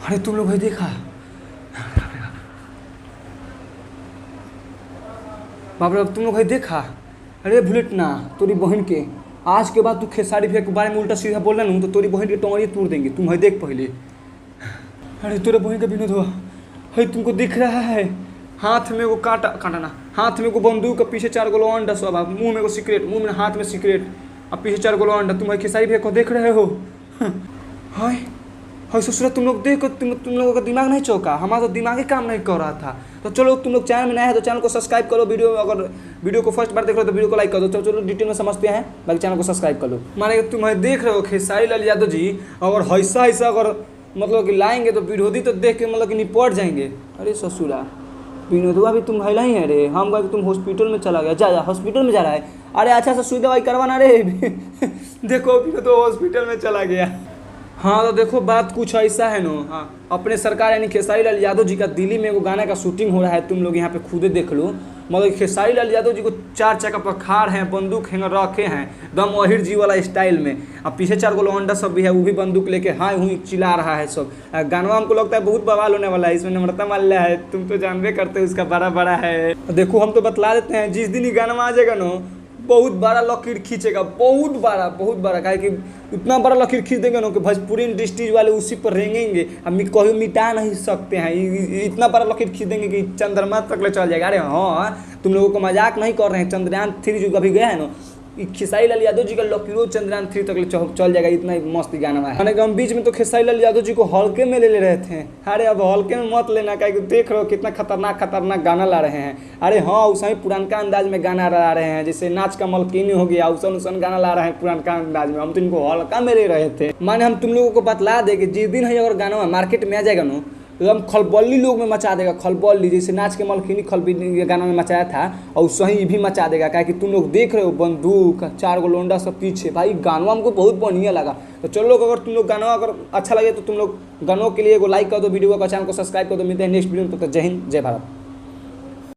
अरे तुम लोग भाई देखा, बाप रे तुम लोग भाई देखा। अरे बुलेट ना, तोरी बहन के आज के बाद तू खेसारी भैया के बारे में उल्टा सीधा बोल रहा ना तो तोरी बहन के टोंगड़ी तोड़ देंगे। तुम भाई देख पहले। अरे तोरे बहन का विनोद हुआ है, तुमको दिख रहा है हाथ में वो कांटा कांटा ना, हाथ में वो बंदूक का पीछे 4 गोलो अंडा सब, मुंह में वो सिगरेट, मुंह में हाथ में सिगरेट और पीछे 4 गोलो अंडा। तुम भाई खेसारी भैया को देख रहे हो। हाय हाय ससुरा, तुम लोग देखो, तुम लोगों का दिमाग नहीं चौका, हमारा तो दिमाग ही काम नहीं कर रहा था। तो चलो तुम लोग चैनल में नया है तो चैनल को सब्सक्राइब करो। अगर वीडियो को फर्स्ट बार देख रहे हो तो वीडियो को लाइक कर दो। चलो डिटेल में समझते हैं, बाकी चैनल को सब्सक्राइब कर लो। माने तुम्हें देख रहे हो खेसारी लाल यादव जी अगर ऐसा ऐसा अगर मतलब कि लाएंगे तो विरोधी तो देख के मतलब कि निपट जाएंगे। अरे ससुरा विनोदवा भी तुम भैला ही है रे, हम कहे तुम हॉस्पिटल में चला गया, जा हॉस्पिटल में जा रहा है। अरे अच्छा सा सुई दवाई करवाना रे। देखो विनोद हॉस्पिटल में चला गया। हाँ तो देखो बात कुछ ऐसा है नो। हाँ अपने सरकार यानी खेसारी लाल यादव जी का दिल्ली में वो गाना का शूटिंग हो रहा है, तुम लोग यहाँ पे खुदे देख लो। मतलब खेसारी लाल यादव जी को 4 चक्का पर खाड़ हैं, बंदूक हैंगर रखे हैं दम अहिर जी वाला स्टाइल में। अब पीछे 4 गो लौंडा सब भी है, वो भी बंदूक लेके हाँ हुई चिल्ला रहा है सब। गाना हमको लगता है बहुत बवाल होने वाला है, इसमें नम्रता माल्या है, तुम तो जानबे करते हो उसका बड़ा बड़ा है। देखो हम तो बतला देते हैं, जिस दिन ही गाना आ जाएगा ना बहुत बड़ा लकीर खींचेगा, बहुत बड़ा काहे कि इतना बड़ा लकीर खींच देंगे ना कि भोजपुरी इंडस्ट्रीज वाले उसी पर रेंगेंगे। हम कहीं मिटा नहीं सकते हैं, इतना बड़ा लकीर खींच देंगे कि चंद्रमा तक ले चल जाएगा। अरे हाँ तुम लोगों को मजाक नहीं कर रहे हैं, चंद्रयान 3 जो कभी गया है ना, खेसारी लाल यादव जी का लकीरो चंद्रयान 3 तक चल जाएगा, इतना मस्त गाना है। मैंने हम बीच में तो खेसारी लाल यादव जी को हल्के में ले रहे थे। अरे अब हल्के में मत लेना, क्या देख रहे हो कितना खतरनाक गाना ला रहे हैं। अरे हाँ उस ही पुरानका अंदाज में गाना ला रहे हैं, जैसे नाच का मलकिनी हो गया, उसन गाना ला रहे हैं पुरानका अंदाज में। हम तो इनको हल्का में ले रहे थे। माने हम तुम लोगों को बतला दे कि जिस दिन है अगर गाना मार्केट में आ जाएगा ना एकदम खलबली लोग में मचा देगा, खलबली जैसे नाच के मलखिनी खलबली गाना में मचाया था और सही भी मचा देगा। क्या कि तुम लोग देख रहे हो बंदूक 4 गो लोंडा सब पीछे। भाई गाना हमको बहुत बढ़िया लगा। तो चलो अगर तुम लोग गाना अगर अच्छा लगे तो तुम लोग गानों के लिए लाइक कर दो, वीडियो का चैनल को सब्सक्राइब कर दो। मिलते हैं नेक्स्ट वीडियो में, तो जय हिंद जय भारत।